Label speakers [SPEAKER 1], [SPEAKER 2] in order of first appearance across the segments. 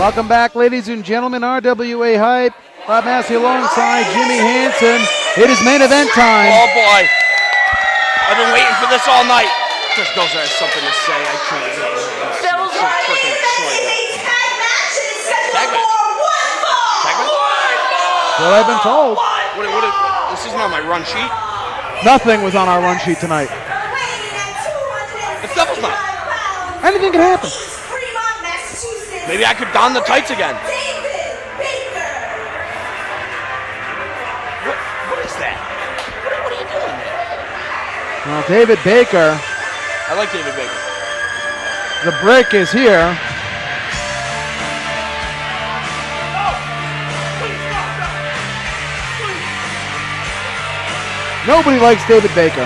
[SPEAKER 1] Welcome back, ladies and gentlemen. RWA Hype. Bob Massey alongside Jimmy Hansen. It is main event time.
[SPEAKER 2] Oh boy. I've been waiting for this all night. Chris Dozer has something to say. I can't do it. I'm so freaking excited. Tag match. Tag match?
[SPEAKER 1] Well, I've been told.
[SPEAKER 2] This isn't on my run sheet.
[SPEAKER 1] Nothing was on our run sheet tonight.
[SPEAKER 2] It's doubles night.
[SPEAKER 1] Anything can happen.
[SPEAKER 2] Maybe I could don the tights again. What is that? What are you doing there?
[SPEAKER 1] Well, David Baker.
[SPEAKER 2] I like David Baker.
[SPEAKER 1] The brick is here. Nobody likes David Baker.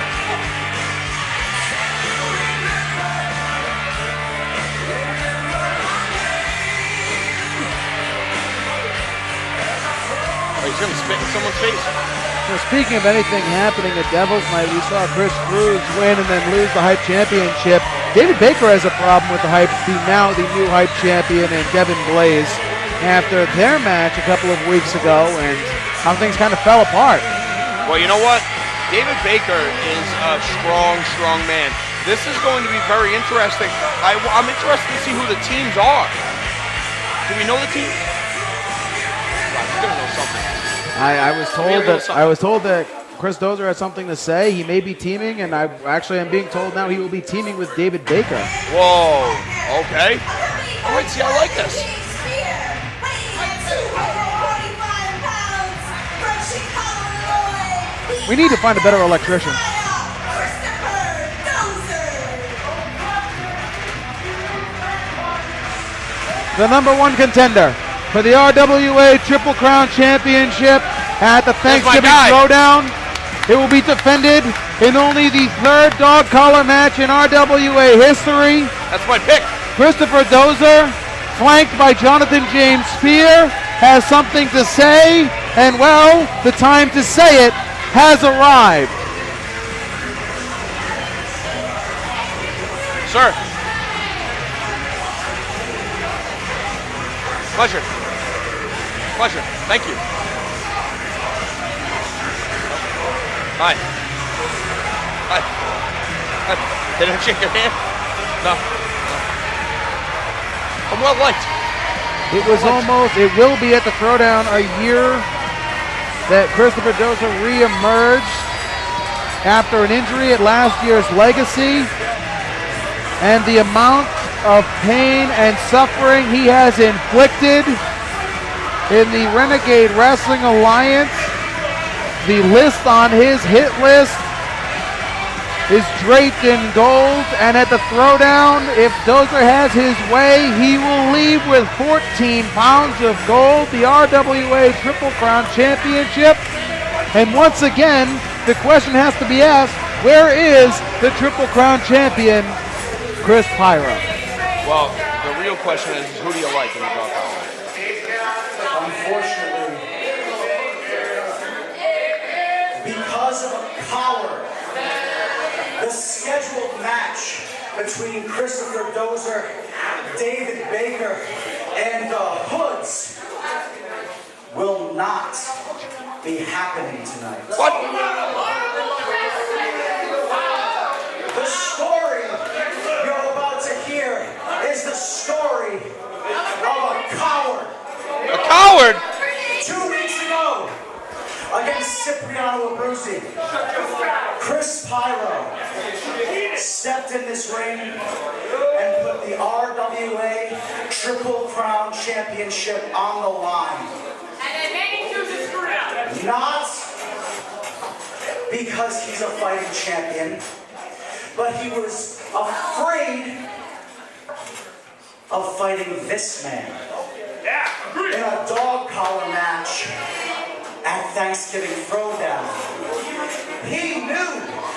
[SPEAKER 2] He's going to spit in someone's face.
[SPEAKER 1] Now, speaking of anything happening at Devil's Night, we saw Chris Cruz win and then lose the Hype Championship. David Baker has a problem with the Hype, now the new Hype Champion, and Devin Blaze after their match a couple of weeks ago, and how things kind of fell apart.
[SPEAKER 2] Well, you know what? David Baker is a strong man. This is going to be very interesting. I'm interested to see who the teams are. Do we know the teams? He's going to know something.
[SPEAKER 1] I was told that Chris Dozer had something to say. He may be teaming, and I'm being told now he will be teaming with David Baker.
[SPEAKER 2] Whoa. Okay. All right. See, I like this.
[SPEAKER 1] We need to find a better electrician. The number one contender for the RWA Triple Crown Championship at the Thanksgiving Throwdown. It will be defended in only the third dog collar match in RWA history.
[SPEAKER 2] That's my pick.
[SPEAKER 1] Christopher Dozer, flanked by Jonathan James Spear, has something to say, and well, the time to say it has arrived.
[SPEAKER 2] Sir. Pleasure. Thank you. Hi. They don't shake your hand? No. I'm well liked.
[SPEAKER 1] It will be at the Throwdown a year that Christopher Dozer re-emerged after an injury at last year's Legacy, and the amount of pain and suffering he has inflicted in the Renegade Wrestling Alliance. The list on his hit list is draped in gold, and at the Throwdown, if Dozer has his way, he will leave with 14 pounds of gold, the RWA Triple Crown Championship. And once again, the question has to be asked, where is the Triple Crown Champion, Chris Pyro?
[SPEAKER 2] Well, the real question is who do you like in the dog collar?
[SPEAKER 3] Unfortunately, because of a coward, the scheduled match between Christopher Dozer, David Baker, and the Hoods will not be happening tonight.
[SPEAKER 2] What?
[SPEAKER 3] The story you're about to hear is the story of a coward.
[SPEAKER 2] A coward?
[SPEAKER 3] 2 weeks ago, against Cipriano Abruzzi, Chris Pyro stepped in this ring and put the RWA Triple Crown Championship on the line. Not because he's a fighting champion, but he was afraid of fighting this man in a dog collar match at Thanksgiving Throwdown. He knew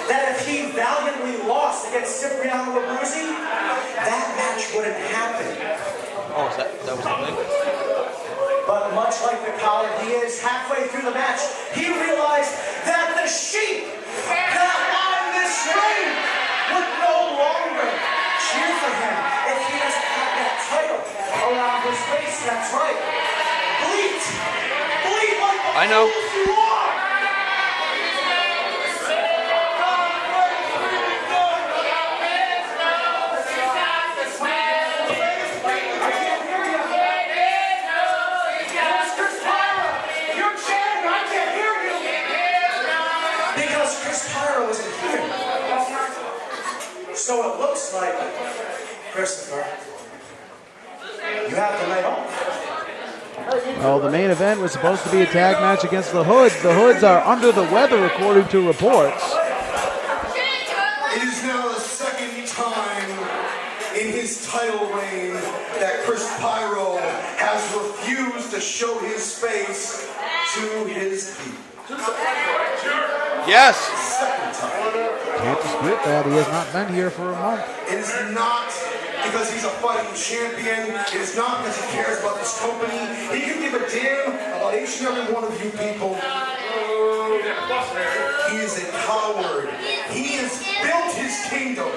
[SPEAKER 3] that if he valiantly lost against Cipriano Abruzzi, that match wouldn't happen.
[SPEAKER 2] Oh, that was the thing?
[SPEAKER 3] But much like the coward he is, halfway through the match, he realized that the sheep that on this ring would no longer cheer for him if he doesn't have that title. around his waist, that's right. Bleat! Bleat like the
[SPEAKER 2] I know.
[SPEAKER 3] fools you are! I can't hear you. Chris Pyro, you're chanting, I can't hear you. Because Chris Pyro isn't here. So it looks like, Christopher, you have the night off.
[SPEAKER 1] Well, the main event was supposed to be a tag match against the Hoods. The Hoods are under the weather, according to reports.
[SPEAKER 4] It is now the second time in his title reign that Chris Pyro has refused to show his face to his people.
[SPEAKER 2] Yes.
[SPEAKER 4] Second time.
[SPEAKER 1] Can't dispute that. He has not been here for a month.
[SPEAKER 4] It is not because he's a fighting champion. It is not because he cares about this company. He can give a damn about each and every one of you people. He is a coward. He has built his kingdom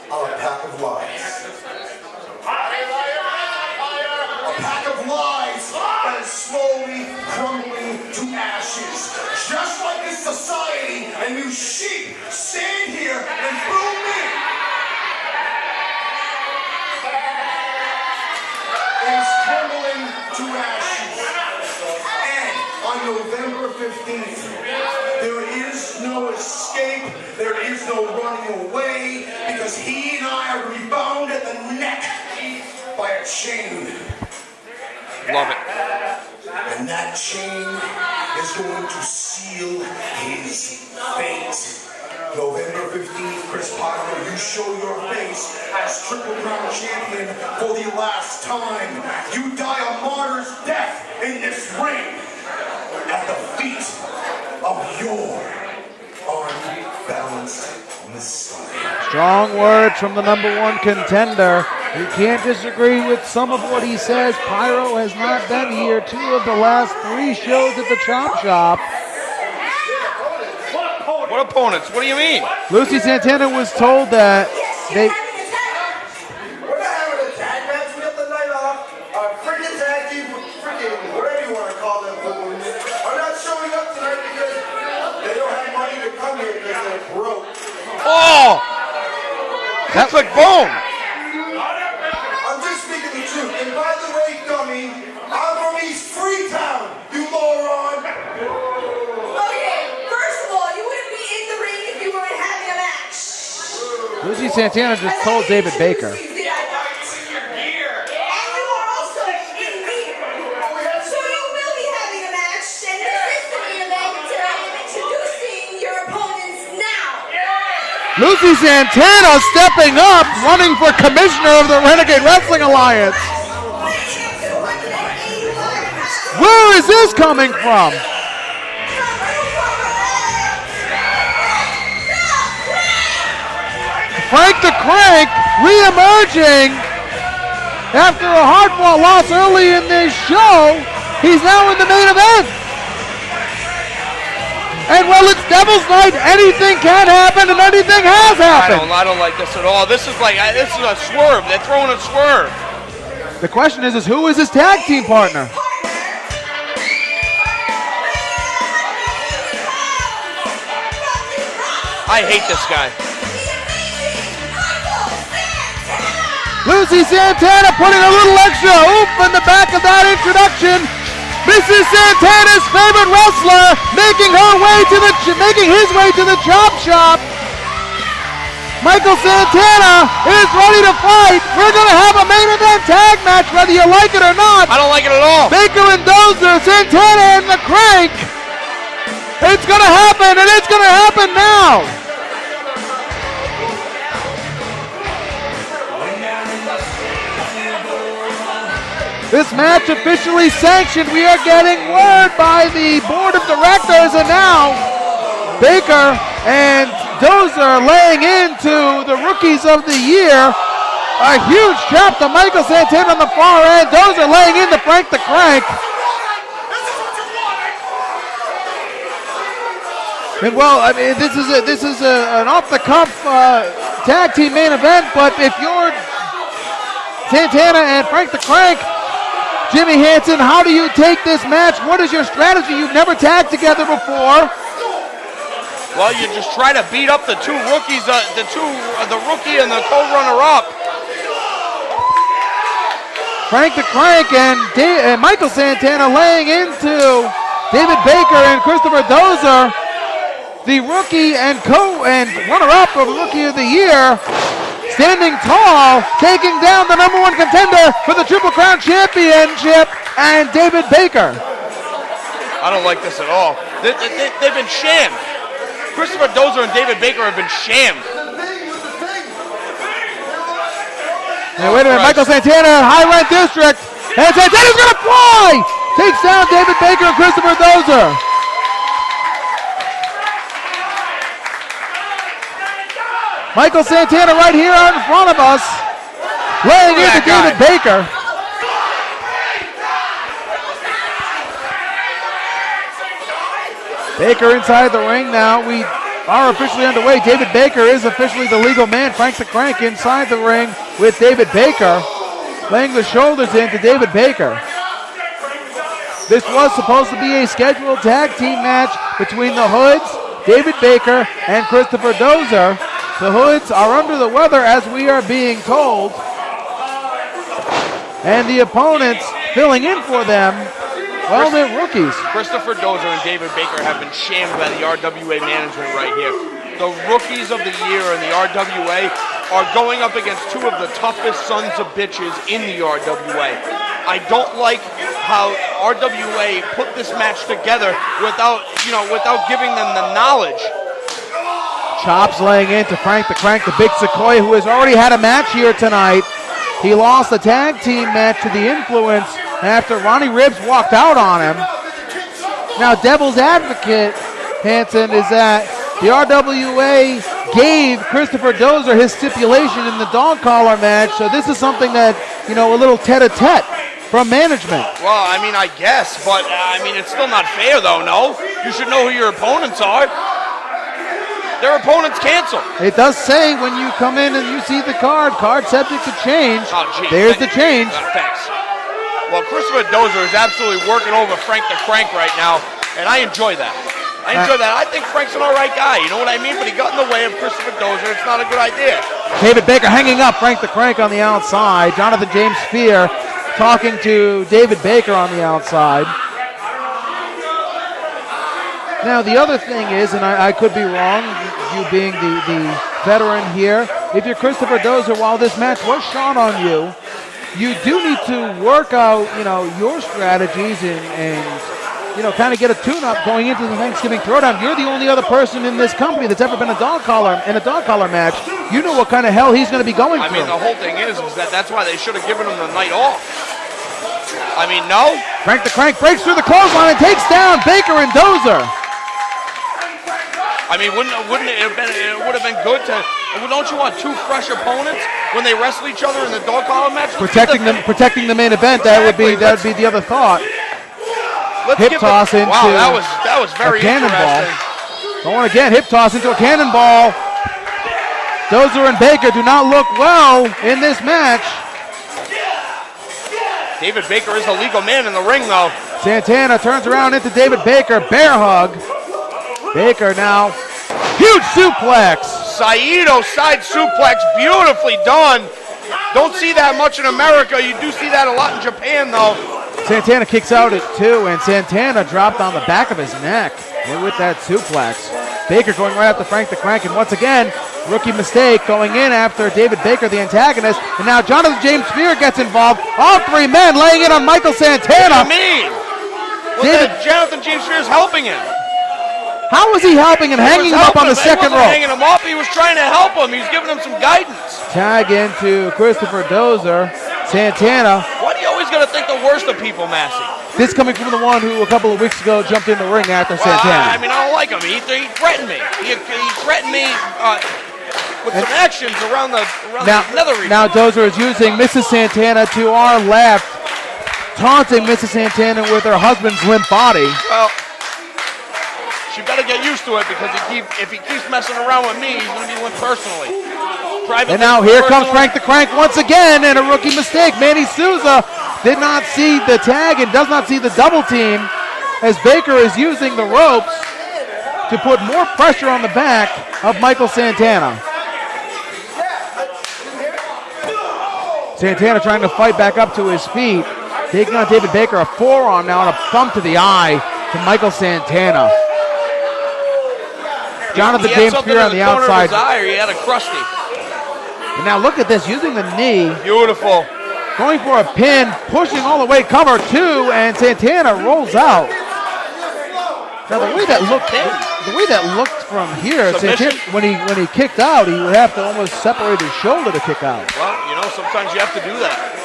[SPEAKER 4] on a pack of lies. A pack of lies that is slowly crumbling to ashes. Just like this society, and you sheep stand here and boo me. It is crumbling to ashes. And on November 15th, there is no escape, there is no running away, because he and I are going to be bound at the neck by a chain.
[SPEAKER 2] Love it.
[SPEAKER 4] And that chain is going to seal his fate. November 15th, Chris Pyro, you show your face as Triple Crown champion for the last time. You die a martyr's death in this ring at the feet of your unbalanced Messiah.
[SPEAKER 1] Strong words from the #1 contender. You can't disagree with some of what he says. Pyro has not been here 2 of the last 3 shows at the Chop Shop.
[SPEAKER 2] What opponents? What do you mean?
[SPEAKER 1] Lucy Santana was told that they...
[SPEAKER 4] We're not having a tag match. We got the night off. Our freaking tag team, freaking whatever you want to call them, fools, are not showing up tonight because they don't have money to come here because they're broke.
[SPEAKER 2] Oh! That's like boom.
[SPEAKER 4] I'm just speaking the truth. And by the way, dummy, I'm from East Freetown, you moron.
[SPEAKER 5] Okay, first of all, you wouldn't be in the ring if you weren't having a match.
[SPEAKER 1] Lucy Santana just told David Baker.
[SPEAKER 5] And you are also in here. So you will be having a match, and this is the main event. I am introducing your opponents now.
[SPEAKER 1] Lucy Santana stepping up, running for commissioner of the Renegade Wrestling Alliance. Where is this coming from? Frank the Crank re-emerging after a hard-fought loss early in this show. He's now in the main event. And well, it's Devil's Night. Anything can happen, and anything has happened.
[SPEAKER 2] I don't like this at all. This is a swerve. They're throwing a swerve.
[SPEAKER 1] The question is who is his tag team partner?
[SPEAKER 2] I hate this guy.
[SPEAKER 1] Lucy Santana putting a little extra oomph in the back of that introduction. Mrs. Santana's favorite wrestler making his way to the Chop Shop. Michael Santana is ready to fight. We're going to have a main event tag match whether you like it or not.
[SPEAKER 2] I don't like it at all.
[SPEAKER 1] Baker and Dozer, Santana and the Crank. It's going to happen, and it's going to happen now. This match officially sanctioned. We are getting word by the board of directors, and now Baker and Dozer laying into the rookies of the year. A huge chop to Michael Santana on the far end. Dozer laying into Frank the Crank. And well, I mean, this is an off-the-cuff tag team main event, but if you're Santana and Frank the Crank. Jimmy Hansen, how do you take this match? What is your strategy? You've never tagged together before.
[SPEAKER 2] Well, you just try to beat up the two rookies, the rookie and the co-runner-up.
[SPEAKER 1] Frank the Crank and Michael Santana laying into David Baker and Christopher Dozer, the rookie and runner-up of Rookie of the Year, standing tall, taking down the #1 contender for the Triple Crown Championship, and David Baker.
[SPEAKER 2] I don't like this at all. They've been shammed. Christopher Dozer and David Baker have been shammed.
[SPEAKER 1] Now wait a minute, Michael Santana, High Rent District, and Santana's gonna fly! Takes down David Baker and Christopher Dozer. Michael Santana right here out in front of us, laying into David Baker. Baker inside the ring now. We are officially underway. David Baker is officially the legal man. Frank the Crank inside the ring with David Baker, laying the shoulders into David Baker. This was supposed to be a scheduled tag team match between the Hoods, David Baker, and Christopher Dozer. The Hoods are under the weather, as we are being told. And the opponents filling in for them, well, they're rookies.
[SPEAKER 2] Christopher Dozer and David Baker have been shamed by the RWA management right here. The rookies of the year in the RWA are going up against two of the toughest sons of bitches in the RWA. I don't like how RWA put this match together without giving them the knowledge.
[SPEAKER 1] Chops laying into Frank the Crank, the Big Sequoia, who has already had a match here tonight. He lost the tag team match to the Influence after Ronnie Ribs walked out on him. Now, devil's advocate, Hansen, is that the RWA gave Christopher Dozer his stipulation in the dog collar match, so this is something that, a little tete-a-tete from management.
[SPEAKER 2] Well, I guess, but it's still not fair, though, no? You should know who your opponents are. Their opponents cancel.
[SPEAKER 1] It does say when you come in and you see the card subject to change.
[SPEAKER 2] Oh, geez.
[SPEAKER 1] There's the change.
[SPEAKER 2] Thanks. Well, Christopher Dozer is absolutely working over Frank the Crank right now, and I enjoy that. I think Frank's an all right guy, you know what I mean? But he got in the way of Christopher Dozer. It's not a good idea.
[SPEAKER 1] David Baker hanging up Frank the Crank on the outside. Jonathan James Spear talking to David Baker on the outside. Now, the other thing is, and I could be wrong, you being the veteran here, if you're Christopher Dozer, while this match was shot on you, you do need to work out, your strategies and kind of get a tune-up going into the Thanksgiving Throwdown. You're the only other person in this company that's ever been in a dog collar match. You know what kind of hell he's going to be going through.
[SPEAKER 2] The whole thing is that's why they should have given him the night off. No?
[SPEAKER 1] Frank the Crank breaks through the clothesline and takes down Baker and Dozer.
[SPEAKER 2] Wouldn't it would have been good to? Don't you want two fresh opponents when they wrestle each other in the dog collar match?
[SPEAKER 1] Protecting the main event. That would be the other thought. Hip toss into
[SPEAKER 2] wow, that was very
[SPEAKER 1] a cannonball.
[SPEAKER 2] interesting.
[SPEAKER 1] Going again, hip toss into a cannonball. Dozer and Baker do not look well in this match.
[SPEAKER 2] David Baker is the legal man in the ring, though.
[SPEAKER 1] Santana turns around into David Baker, bear hug. Baker now, huge suplex.
[SPEAKER 2] Saito side suplex, beautifully done. Don't see that much in America. You do see that a lot in Japan, though.
[SPEAKER 1] Santana kicks out at 2, and Santana dropped on the back of his neck with that suplex. Baker going right after Frank the Crank, and once again, rookie mistake going in after David Baker, the antagonist. And now Jonathan James Spear gets involved. All three men laying in on Michael Santana.
[SPEAKER 2] What do you mean? Jonathan James Spear is helping him.
[SPEAKER 1] How was he helping him, hanging him up on the second rope?
[SPEAKER 2] He wasn't hanging him up. He was trying to help him. He was giving him some guidance.
[SPEAKER 1] Tag into Christopher Dozer. Santana.
[SPEAKER 2] Why do you always got to think the worst of people, Massey?
[SPEAKER 1] This coming from the one who a couple of weeks ago jumped in the ring after Santana.
[SPEAKER 2] I don't like him. He threatened me. He threatened me with some actions around the nether region.
[SPEAKER 1] Now Dozer is using Mrs. Santana to our left, taunting Mrs. Santana with her husband's limp body.
[SPEAKER 2] Well, she better get used to it because if he keeps messing around with me, he's going to be limp personally. privately.
[SPEAKER 1] And now here comes
[SPEAKER 2] personally.
[SPEAKER 1] Frank the Crank once again, and a rookie mistake. Manny Souza did not see the tag and does not see the double team as Baker is using the ropes to put more pressure on the back of Michael Santana. Santana trying to fight back up to his feet. Taking on David Baker, a forearm now and a thumb to the eye to Michael Santana. Jonathan James Spear on the outside.
[SPEAKER 2] He had a crusty.
[SPEAKER 1] And now look at this, using the knee.
[SPEAKER 2] Beautiful.
[SPEAKER 1] Going for a pin, pushing all the way, cover two, and Santana rolls out. Now the way that looked from here, Santana, when he kicked out, he would have to almost separate his shoulder to kick out.
[SPEAKER 2] Well, sometimes you have to do that.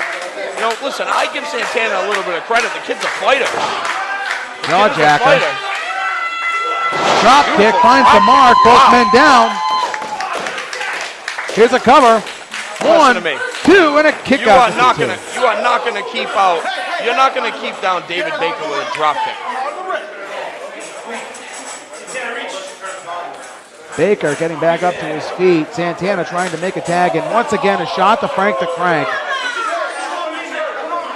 [SPEAKER 2] Listen, I give Santana a little bit of credit. The kid's a fighter.
[SPEAKER 1] Jawjacker. Drop kick, finds the mark, both men down. Here's a cover. One, two, and a kick out.
[SPEAKER 2] You are not gonna keep out. You're not gonna keep down David Baker with a drop kick.
[SPEAKER 1] Baker getting back up to his feet. Santana trying to make a tag, and once again a shot to Frank the Crank.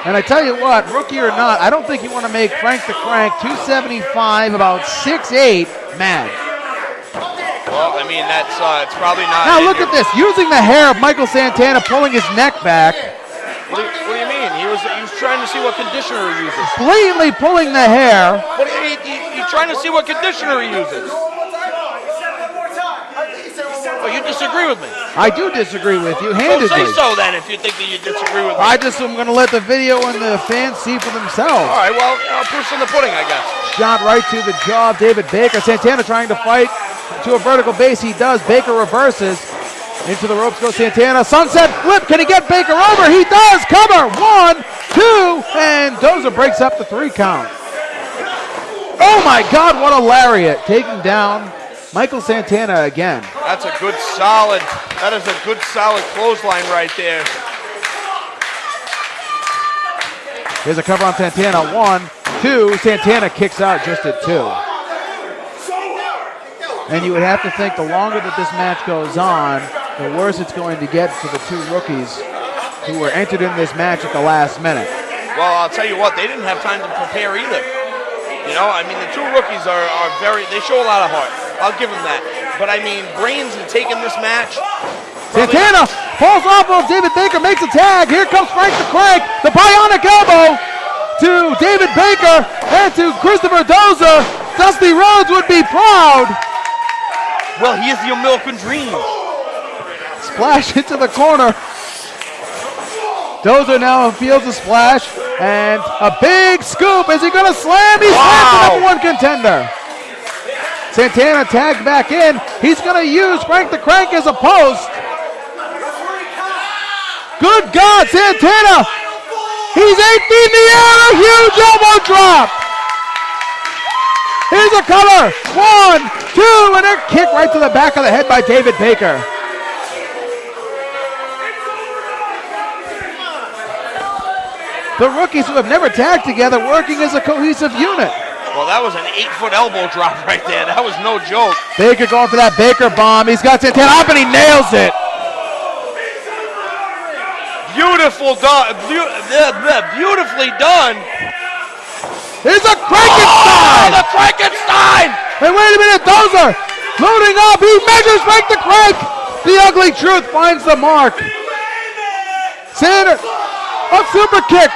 [SPEAKER 1] And I tell you what, rookie or not, I don't think you want to make Frank the Crank 275, about 6'8", mad.
[SPEAKER 2] Well, I mean, it's probably not.
[SPEAKER 1] Now look at this, using the hair of Michael Santana, pulling his neck back.
[SPEAKER 2] What do you mean? He was trying to see what conditioner he uses.
[SPEAKER 1] Blatantly pulling the hair.
[SPEAKER 2] What do you mean? He's trying to see what conditioner he uses. Oh, you disagree with me?
[SPEAKER 1] I do disagree with you,
[SPEAKER 2] Well,
[SPEAKER 1] handedly.
[SPEAKER 2] say so then if you think that you disagree with me.
[SPEAKER 1] I just am going to let the video and the fans see for themselves.
[SPEAKER 2] All right, well, proof's in the pudding, I guess.
[SPEAKER 1] Shot right to the jaw of David Baker. Santana trying to fight to a vertical base. He does. Baker reverses. Into the ropes goes Santana. Sunset flip. Can he get Baker over? He does. Cover. 1, 2, and Dozer breaks up the 3 count. Oh my God, what a lariat. Taking down Michael Santana again.
[SPEAKER 2] That is a good solid clothesline right there.
[SPEAKER 1] Here's a cover on Santana. 1, 2. Santana kicks out just at 2. And you would have to think the longer that this match goes on, the worse it's going to get for the 2 rookies who were entered in this match at the last minute.
[SPEAKER 2] Well, I'll tell you what, they didn't have time to prepare either. I mean, the 2 rookies they show a lot of heart. I'll give them that. But I mean, brains in taking this match.
[SPEAKER 1] Santana falls off of David Baker, makes a tag. Here comes Frank the Crank, the bionic elbow to David Baker and to Christopher Dozer. Dusty Rhodes would be proud.
[SPEAKER 2] Well, he is the American dream.
[SPEAKER 1] Splash into the corner. Dozer now feels a splash and a big scoop. Is he going to slam? He slams the number 1 contender. Santana tagged back in. He's going to use Frank the Crank as a post. Good God, Santana. He's 8 feet in the air. A huge elbow drop. Here's a cover. 1, 2, and a kick right to the back of the head by David Baker. The rookies who have never tagged together working as a cohesive unit.
[SPEAKER 2] Well, that was an 8-foot elbow drop right there. That was no joke.
[SPEAKER 1] Baker going for that Baker bomb. He's got Santana up and he nails it.
[SPEAKER 2] Beautiful done. Beautifully done.
[SPEAKER 1] Here's a Crankenstein.
[SPEAKER 2] The Crankenstein.
[SPEAKER 1] Hey, wait a minute. Dozer loading up. He measures Frank the Crank. The ugly truth finds the mark. Santana, a super kick.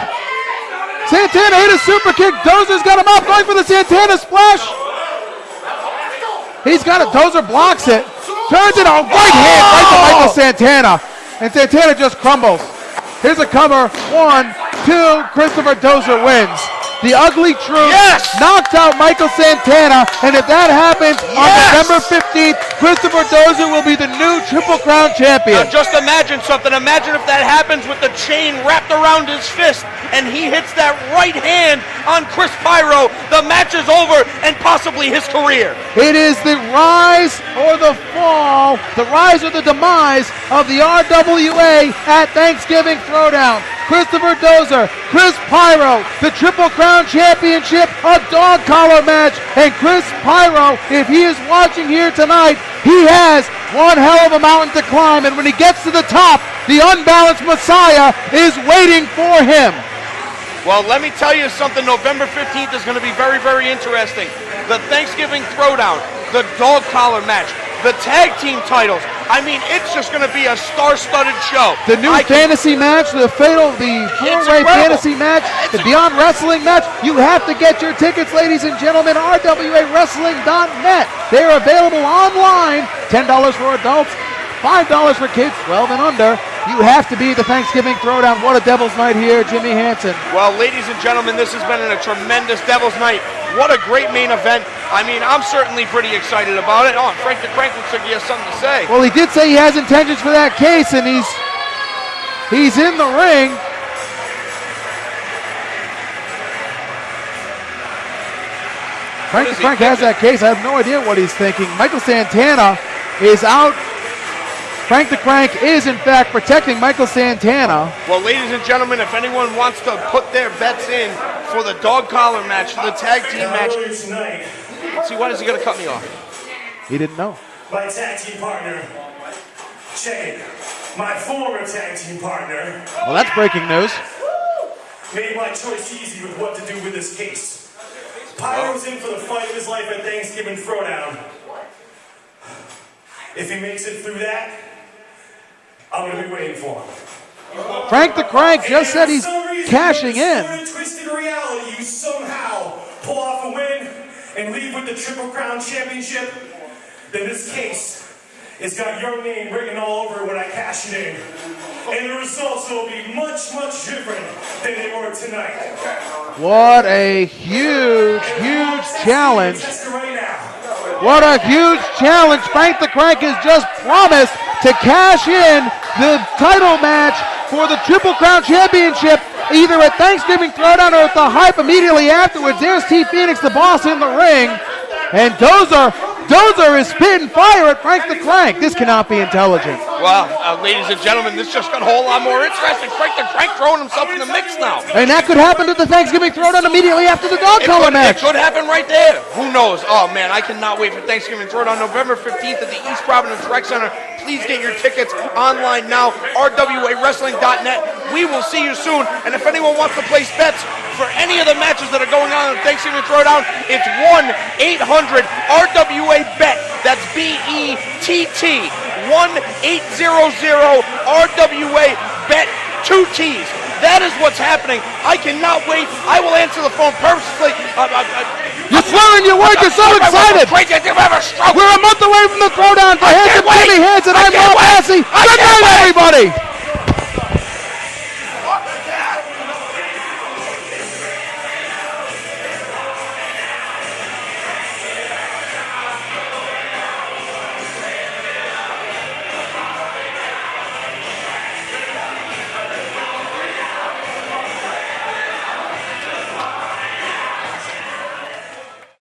[SPEAKER 1] Santana hit a super kick. Dozer's got him up, going for the Santana splash. He's got it. Dozer blocks it. Turns it on right hand right to Michael Santana. And Santana just crumbles. Here's a cover. 1, 2. Christopher Dozer wins. The ugly truth knocked out Michael Santana. And if that happens on November 15th, Christopher Dozer will be the new Triple Crown champion.
[SPEAKER 2] Now just imagine something. Imagine if that happens with the chain wrapped around his fist and he hits that right hand on Chris Pyro. The match is over and possibly his career.
[SPEAKER 1] It is the rise or the fall, the rise or the demise of the RWA at Thanksgiving Throwdown. Christopher Dozer, Chris Pyro, the Triple Crown Championship, a dog collar match. And Chris Pyro, if he is watching here tonight, he has one hell of a mountain to climb. And when he gets to the top, the unbalanced Messiah is waiting for him.
[SPEAKER 2] Well, let me tell you something. November 15th is going to be very, very interesting. The Thanksgiving Throwdown, the dog collar match, the tag team titles. I mean, it's just going to be a star-studded show.
[SPEAKER 1] The new fantasy match, the four-way fantasy match, the Beyond Wrestling match. You have to get your tickets, ladies and gentlemen. RWAWrestling.net. They are available online. $10 for adults, $5 for kids 12 and under. You have to be at the Thanksgiving Throwdown. What a Devil's Night here, Jimmy Hansen.
[SPEAKER 2] Well, ladies and gentlemen, this has been a tremendous Devil's Night. What a great main event. I mean, I'm certainly pretty excited about it. Oh, Frank the Crank looks like he has something to say.
[SPEAKER 1] Well, he did say he has intentions for that case, and he's in the ring. Frank the Crank has that case. I have no idea what he's thinking. Michael Santana is out. Frank the Crank is, in fact, protecting Michael Santana.
[SPEAKER 2] Well, ladies and gentlemen, if anyone wants to put their bets in for the dog collar match, the tag team match. Let's see, why does he got to cut me off?
[SPEAKER 1] He didn't know.
[SPEAKER 4] My tag team partner, check it. My former tag team partner.
[SPEAKER 1] Well, that's breaking news.
[SPEAKER 4] Made my choice easy with what to do with this case. Pyro's in for the fight of his life at Thanksgiving Throwdown. If he makes it through that, I'm going to be waiting for him.
[SPEAKER 1] Frank the Crank just said he's cashing in.
[SPEAKER 4] Twisted reality, you somehow pull off a win and leave with the Triple Crown Championship, then this case has got your name written all over it when I cash it in. And the results will be much, much different than they were tonight.
[SPEAKER 1] What a huge, huge challenge. What a huge challenge. Frank the Crank has just promised to cash in the title match for the Triple Crown Championship either at Thanksgiving Throwdown or at the Hype immediately afterwards. There's T. Phoenix, the boss, in the ring. And Dozer is spitting fire at Frank the Crank. This cannot be intelligent.
[SPEAKER 2] Well, ladies and gentlemen, this just got a whole lot more interesting. Frank the Crank throwing himself in the mix now.
[SPEAKER 1] And that could happen at the Thanksgiving Throwdown immediately after the dog collar match.
[SPEAKER 2] It could happen right there. Who knows? Oh, man, I cannot wait for Thanksgiving Throwdown November 15th at the East Providence Rec Center. Please get your tickets online now, RWAWrestling.net. We will see you soon. And if anyone wants to place bets for any of the matches that are going on Thanksgiving Throwdown, it's 1-800-RWA-BET. That's B-E-T-T. 1-800-RWA-BET. 2 T's. That is what's happening. I cannot wait. I will answer the phone purposely.
[SPEAKER 1] You're slurring your words. You're so excited. We're a month away from the Throwdown. For Hanson, Jimmy Hansen, I'm Mo Massey. Good night, everybody.